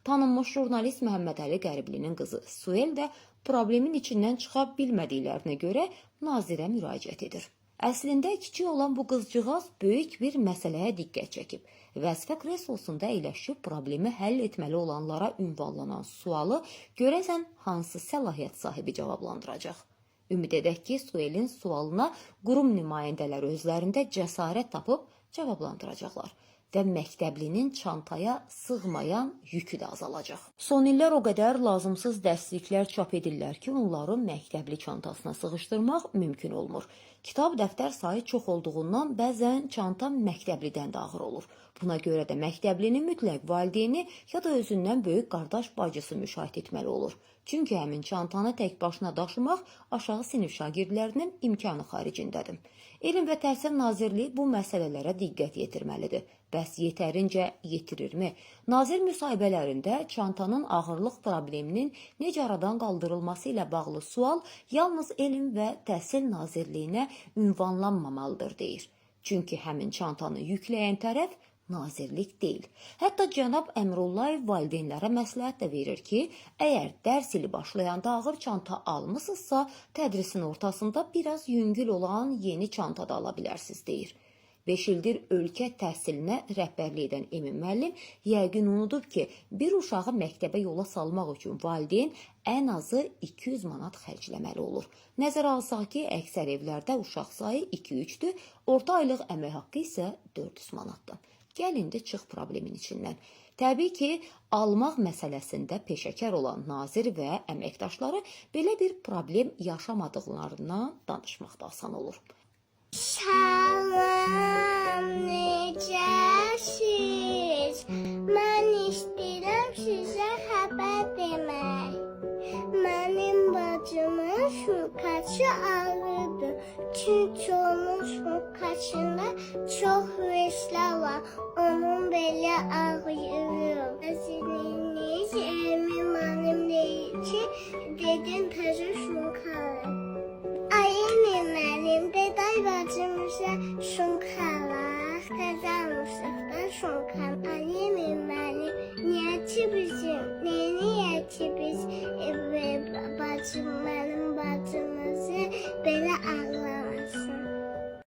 Tanınmış jurnalist Məhəmməd Əli Qəriblinin qızı Suel də problemin içindən çıxa bilmədiklərinə görə nazirə müraciət edir. Əslində kiçik olan bu qızcığaz böyük bir məsələyə diqqət çəkib. Vəzifə kreslosunda əyləşib problemi həll etməli olanlara ünvanlanan sualı görəsən hansı səlahiyyət sahibi cavablandıracaq? Ümid edək ki, Suelin sualına qurum nümayəndələri özlərində cəsarət tapıb cavablandıracaqlar və məktəblinin çantaya sığmayan yükü də azalacaq. Son illər o qədər lazımsız dərsliklər çap edirlər ki, onları məktəbli çantasına sığışdırmaq mümkün olmur. Kitab, dəftər sayı çox olduğundan bəzən çanta məktəblidən də ağır olur. Buna görə də məktəblinin mütləq valideyni ya da özündən böyük qardaş bacısı müşahidə etməli olur. Çünki həmin çantanı tək başına daşımaq aşağı sinif şagirdlərinin imkanı xaricindədir. Elm və Təhsil Nazirliyi bu məsələlərə diqqət yetirməlidir. Bəs yetərincə yetirirmi? Nazir müsahibələrində çantanın ağırlıq probleminin necə aradan qaldırılması ilə bağlı sual yalnız Elm və Təhsil Nazirliyinə ünvanlanmamalıdır deyir. Çünki həmin çantanı yükləyən tərəf nazirlik deyil. Hətta cənab Əmrullayev valideynlərə məsləhət də verir ki, əgər dərs ili başlayanda ağır çanta almısınızsa, tədrisin ortasında biraz yüngül olan yeni çanta da ala bilərsiniz deyir. 5 ildir ölkə təhsilinə rəhbərlik edən Emin müəllim yəqin unudub ki, bir uşağı məktəbə yola salmaq üçün valideyn ən azı 200 manat xərcləməli olur. Nəzərə alsaq ki, əksər evlərdə uşaq sayı 2-3-dür, orta aylıq əmək haqqı isə 400 manatdır. Gəlin də çıx problemin içindən. Təbii ki, almaq məsələsində peşəkar olan nazir və əməkdaşları belə bir problem yaşamadıqlarından danışmaq da asan olur. Salam, necəsiz? Mən istəyirəm sizə xəbər demək. Mənim bacımın şunkaçı ağrıdır. Çünki onun şunkaçında çox viruslar var. Onun belə ağrıyor. Əziziniz Emin müəllim deyir ki, dedim təzə şunkalı. Emin müəllim deday bacımıza şunkalar, təzə almışıq da şunkan. Emin